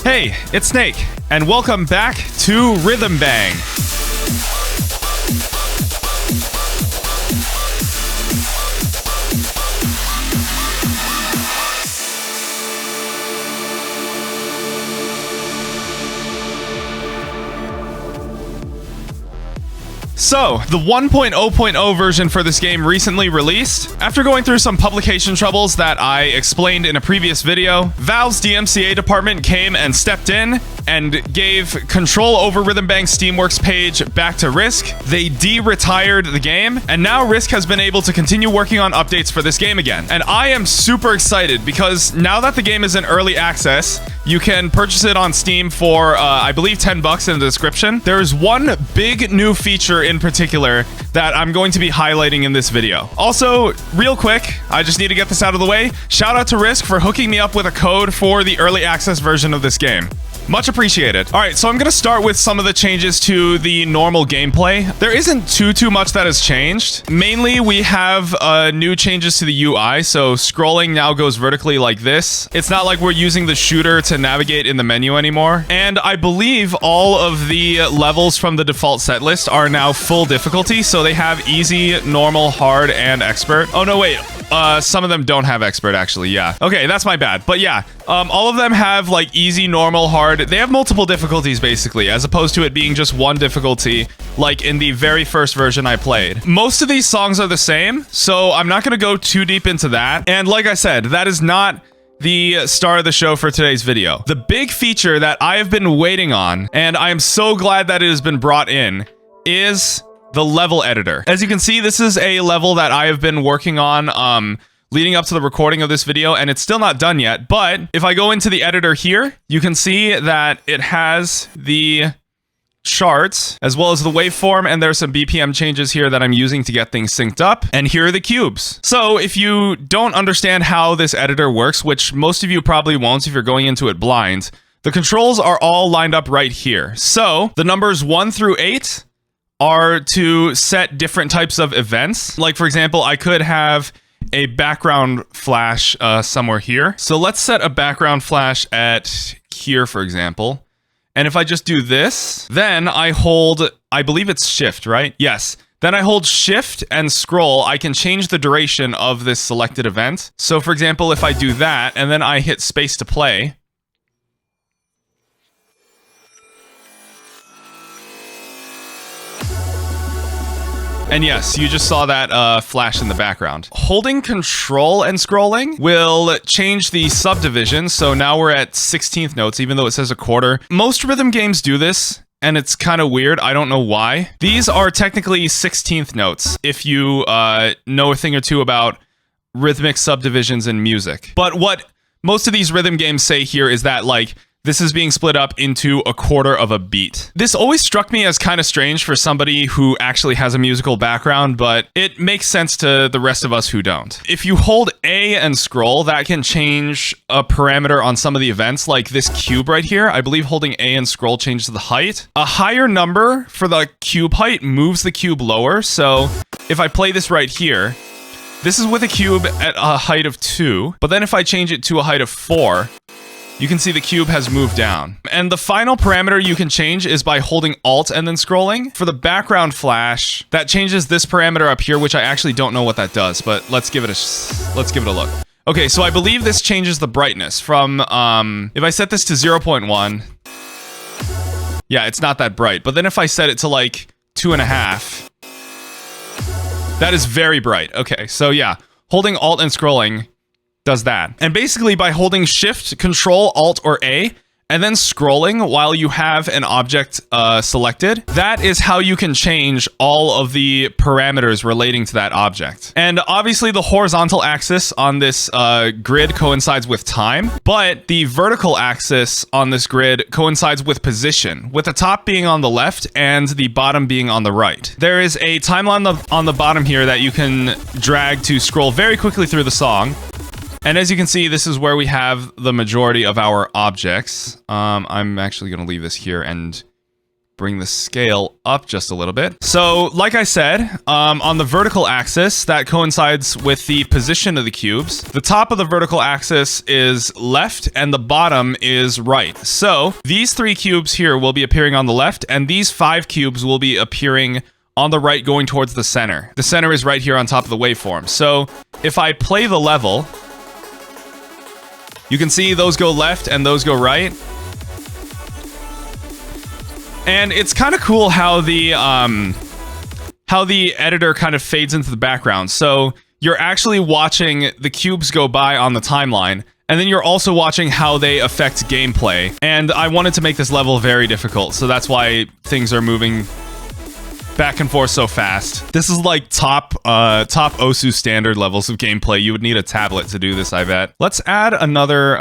Hey, it's Snake, and welcome back to Rhythm Bang. So, the 1.0.0 version for this game recently released. After going through some publication troubles that I explained in a previous video, Valve's DMCA department came and stepped in and gave control over Rhythm Bang's Steamworks page back to Risk. They de-retired the game, and now Risk has been able to continue working on updates for this game again. And I am super excited because now that the game is in early access, you can purchase it on Steam for, I believe, $10 in the description. There's one big new feature in particular that I'm going to be highlighting in this video. Also, real quick, I just need to get this out of the way. Shout out to Risk for hooking me up with a code for the early access version of this game. Much appreciated. All right, so I'm going to start with some of the changes to the normal gameplay. There isn't too much that has changed. Mainly, we have new changes to the UI, so scrolling now goes vertically like this. It's not like we're using the shooter to navigate in the menu anymore. And I believe all of the levels from the default set list are now full difficulty, so they have easy, normal, hard, and expert. Oh, no, wait. Some of them don't have expert, actually, yeah. Okay, that's my bad. But yeah, all of them have, like, easy, normal, hard. They have multiple difficulties, basically, as opposed to it being just one difficulty, like in the very first version I played. Most of these songs are the same, so I'm not gonna go too deep into that. And like I said, that is not the star of the show for today's video. The big feature that I have been waiting on, and I am so glad that it has been brought in, is the level editor. As you can see, this is a level that I have been working on leading up to the recording of this video, and it's still not done yet. But if I go into the editor here, you can see that it has the charts as well as the waveform, and there's some BPM changes here that I'm using to get things synced up. And here are the cubes. So if you don't understand how this editor works, which most of you probably won't if you're going into it blind, the controls are all lined up right here. So the numbers 1 through 8 are to set different types of events. Like, for example, I could have a background flash somewhere here. So let's set a background flash at here, for example. And if I just do this, then I hold, I believe it's shift, right? Yes. Then I hold shift and scroll. I can change the duration of this selected event. So for example, if I do that and then I hit space to play, and yes, you just saw that flash in the background. Holding control and scrolling will change the subdivision. So now we're at 16th notes, even though it says a quarter. Most rhythm games do this, and it's kind of weird. I don't know why. These are technically 16th notes, if you know a thing or two about rhythmic subdivisions in music. But what most of these rhythm games say here is that, like, this is being split up into a quarter of a beat. This always struck me as kind of strange for somebody who actually has a musical background, but it makes sense to the rest of us who don't. If you hold A and scroll, that can change a parameter on some of the events, like this cube right here. I believe holding A and scroll changes the height. A higher number for the cube height moves the cube lower, so if I play this right here, this is with a cube at a height of 2, but then if I change it to a height of 4, you can see the cube has moved down. And the final parameter you can change is by holding Alt and then scrolling. For the background flash, that changes this parameter up here, which I actually don't know what that does, but let's give it a look. Okay, so I believe this changes the brightness from, if I set this to 0.1, yeah, it's not that bright. But then if I set it to like 2.5, that is very bright. Okay, so yeah, holding Alt and scrolling does that. And basically by holding Shift, Control, Alt, or A, and then scrolling while you have an object selected, that is how you can change all of the parameters relating to that object. And obviously the horizontal axis on this grid coincides with time, but the vertical axis on this grid coincides with position, with the top being on the left and the bottom being on the right. There is a timeline on the bottom here that you can drag to scroll very quickly through the song. And as you can see, this is where we have the majority of our objects. I'm actually going to leave this here and bring the scale up just a little bit. So, like I said, on the vertical axis, that coincides with the position of the cubes. The top of the vertical axis is left, and the bottom is right. So, these 3 cubes here will be appearing on the left, and these 5 cubes will be appearing on the right going towards the center. The center is right here on top of the waveform. So, if I play the level, you can see those go left and those go right. And it's kind of cool how the editor kind of fades into the background. So you're actually watching the cubes go by on the timeline, and then you're also watching how they affect gameplay. And I wanted to make this level very difficult, so that's why things are moving back and forth so fast. This is like top OSU standard levels of gameplay. You would need a tablet to do this, I bet. Let's add another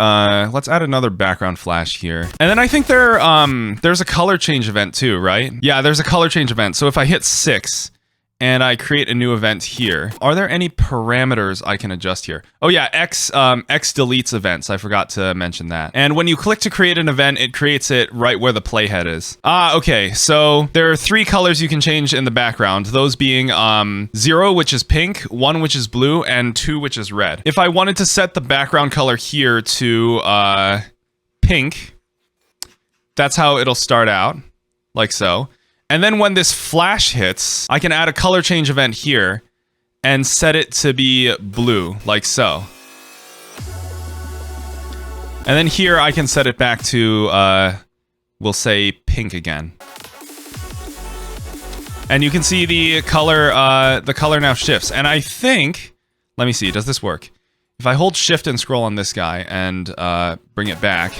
background flash here. And then I think there's a color change event too, right? Yeah, there's a color change event. So if I hit 6 and I create a new event here, are there any parameters I can adjust here? Oh yeah, X deletes events. I forgot to mention that. And when you click to create an event, it creates it right where the playhead is. Okay, so there are 3 colors you can change in the background, those being 0, which is pink, 1, which is blue, and 2, which is red. If I wanted to set the background color here to pink, that's how it'll start out, like so. And then when this flash hits, I can add a color change event here and set it to be blue, like so. And then here I can set it back to, we'll say pink again. And you can see the color now shifts. And I think, let me see, does this work? If I hold shift and scroll on this guy and bring it back,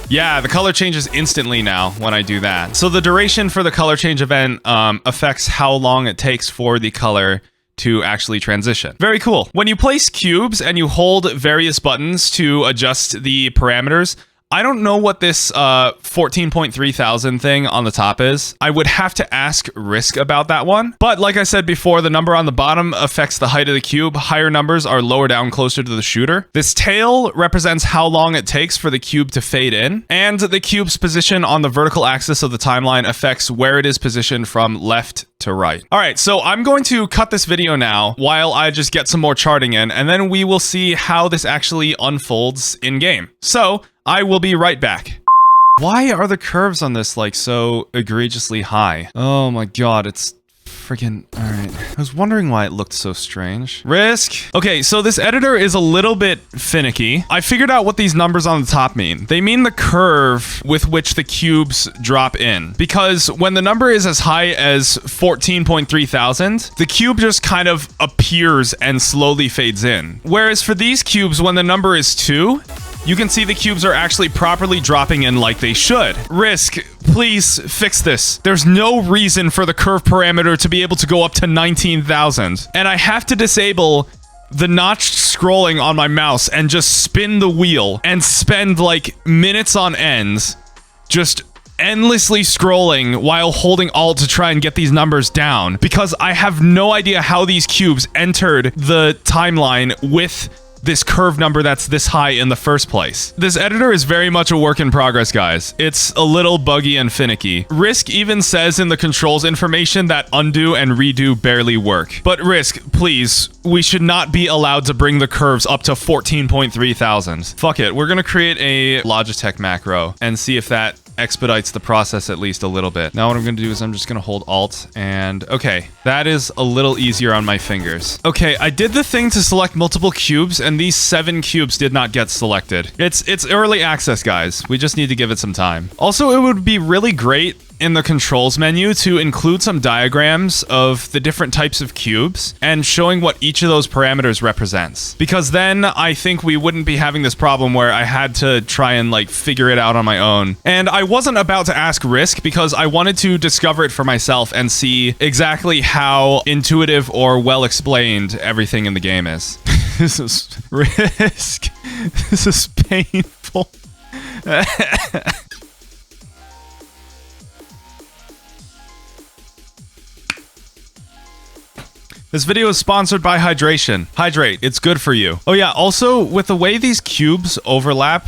yeah, the color changes instantly now when I do that. So the duration for the color change event affects how long it takes for the color to actually transition. Very cool. When you place cubes and you hold various buttons to adjust the parameters, I don't know what this 14.3 thousand thing on the top is. I would have to ask Risk about that one. But like I said before, the number on the bottom affects the height of the cube. Higher numbers are lower down closer to the shooter. This tail represents how long it takes for the cube to fade in. And the cube's position on the vertical axis of the timeline affects where it is positioned from left to right. All right, so I'm going to cut this video now while I just get some more charting in, and then we will see how this actually unfolds in game. So I will be right back. Why are the curves on this like so egregiously high? Oh my god, it's freaking... Alright. I was wondering why it looked so strange. Risk. Okay, so this editor is a little bit finicky. I figured out what these numbers on the top mean. They mean the curve with which the cubes drop in. Because when the number is as high as 14.3 thousand, the cube just kind of appears and slowly fades in. Whereas for these cubes, when the number is 2, you can see the cubes are actually properly dropping in like they should. Risk, please fix this. There's no reason for the curve parameter to be able to go up to 19,000. And I have to disable the notched scrolling on my mouse and just spin the wheel and spend like minutes on end just endlessly scrolling while holding Alt to try and get these numbers down, because I have no idea how these cubes entered the timeline with this curve number that's this high in the first place. This editor is very much a work in progress, guys. It's a little buggy and finicky. Risk even says in the controls information that undo and redo barely work. But Risk, please, we should not be allowed to bring the curves up to 14.3 thousand. Fuck it, we're gonna create a Logitech macro and see if that expedites the process at least a little bit. Now what I'm going to do is I'm just going to hold Alt and okay, that is a little easier on my fingers. Okay, I did the thing to select multiple cubes and these 7 cubes did not get selected. It's early access, guys. We just need to give it some time. Also, it would be really great in the controls menu to include some diagrams of the different types of cubes and showing what each of those parameters represents. Because then I think we wouldn't be having this problem where I had to try and like figure it out on my own. And I wasn't about to ask Risk because I wanted to discover it for myself and see exactly how intuitive or well explained everything in the game is. This is Risk. This is painful. This video is sponsored by hydration. Hydrate, it's good for you. Oh yeah, also with the way these cubes overlap,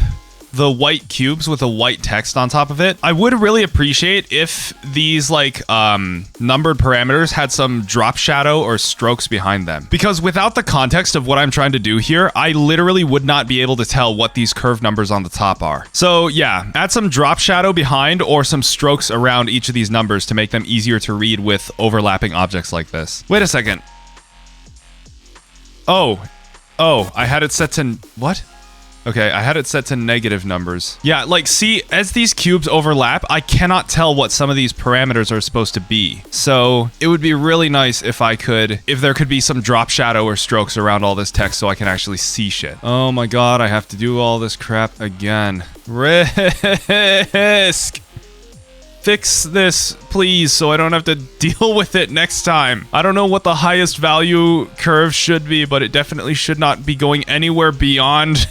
the white cubes with the white text on top of it. I would really appreciate if these like numbered parameters had some drop shadow or strokes behind them, because without the context of what I'm trying to do here, I literally would not be able to tell what these curved numbers on the top are. So yeah, add some drop shadow behind or some strokes around each of these numbers to make them easier to read with overlapping objects like this. Wait a second. Oh, I had it set to what? Okay, I had it set to negative numbers. Yeah, like, see, as these cubes overlap, I cannot tell what some of these parameters are supposed to be. So, it would be really nice if there could be some drop shadow or strokes around all this text so I can actually see shit. Oh my god, I have to do all this crap again. Risk! Fix this, please, so I don't have to deal with it next time. I don't know what the highest value curve should be, but it definitely should not be going anywhere beyond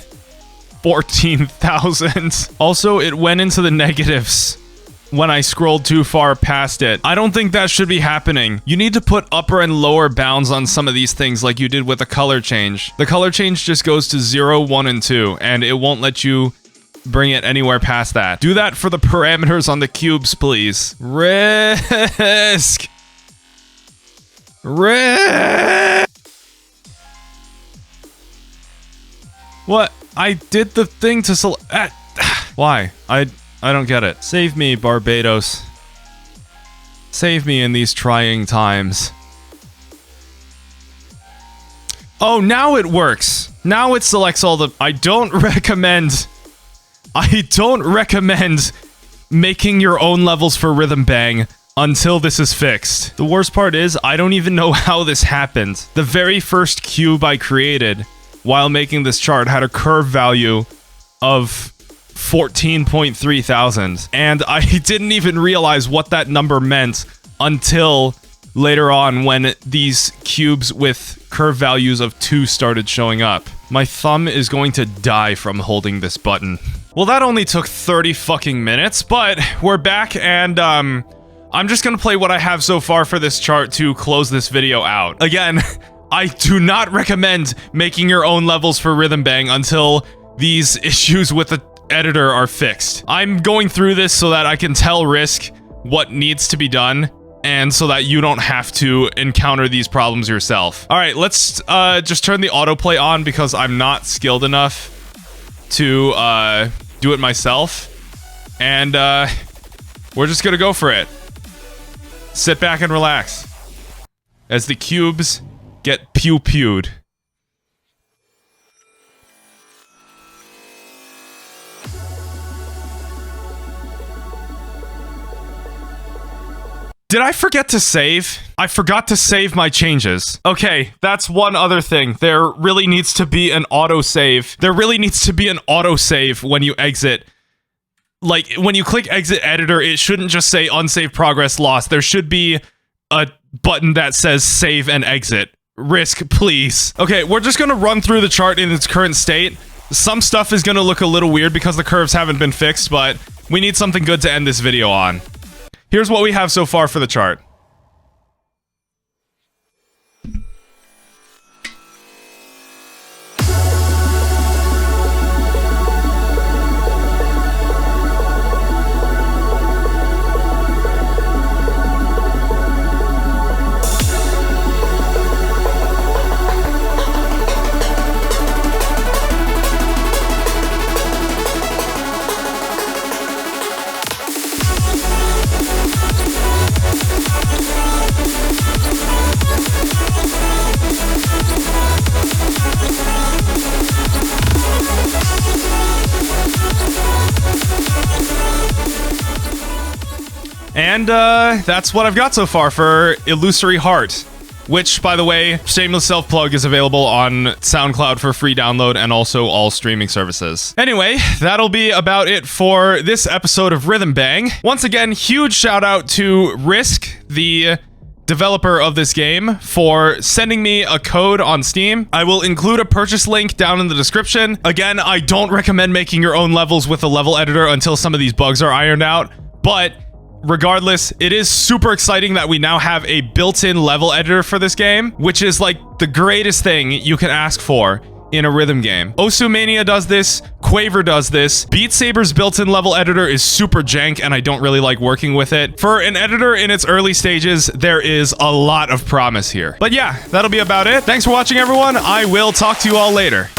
14,000. Also, it went into the negatives when I scrolled too far past it. I don't think that should be happening. You need to put upper and lower bounds on some of these things like you did with the color change. The color change just goes to 0, 1, and 2, and it won't let you bring it anywhere past that. Do that for the parameters on the cubes, please. Risk! What? I did the thing to select. Why? I don't get it. Save me, Barbados. Save me in these trying times. Oh, now it works. Now it selects all the. I don't recommend making your own levels for Rhythm Bang until this is fixed. The worst part is, I don't even know how this happened. The very first cube I created while making this chart had a curve value of 14.3 thousand, and I didn't even realize what that number meant until later on when these cubes with curve values of 2 started showing up. My thumb is going to die from holding this button. Well, that only took 30 fucking minutes, but we're back, and I'm just gonna play what I have so far for this chart to close this video out. Again, I do not recommend making your own levels for Rhythm Bang until these issues with the editor are fixed. I'm going through this so that I can tell Risk what needs to be done, and so that you don't have to encounter these problems yourself. Alright, let's just turn the autoplay on because I'm not skilled enough to do it myself. And we're just gonna go for it. Sit back and relax as the cubes get pew-pewed. Did I forget to save? I forgot to save my changes. Okay, that's one other thing. There really needs to be an autosave. There really needs to be an autosave when you exit. Like, when you click exit editor, it shouldn't just say unsaved progress lost. There should be a button that says save and exit. Risk, please. Okay, we're just gonna run through the chart in its current state. Some stuff is gonna look a little weird because the curves haven't been fixed, but we need something good to end this video on. Here's what we have so far for the chart. And that's what I've got so far for Illusory Heart, which, by the way, shameless self-plug, is available on SoundCloud for free download and also all streaming services. Anyway, that'll be about it for this episode of Rhythm Bang. Once again, huge shout out to Risk, the developer of this game, for sending me a code on Steam. I will include a purchase link down in the description. Again, I don't recommend making your own levels with a level editor until some of these bugs are ironed out, but regardless, it is super exciting that we now have a built-in level editor for this game, which is like the greatest thing you can ask for in a rhythm game. Osumania does this, Quaver does this. Beat Saber's built-in level editor is super jank, and I don't really like working with it. For an editor in its early stages, there is a lot of promise here. But yeah, that'll be about it. Thanks for watching, everyone. I will talk to you all later.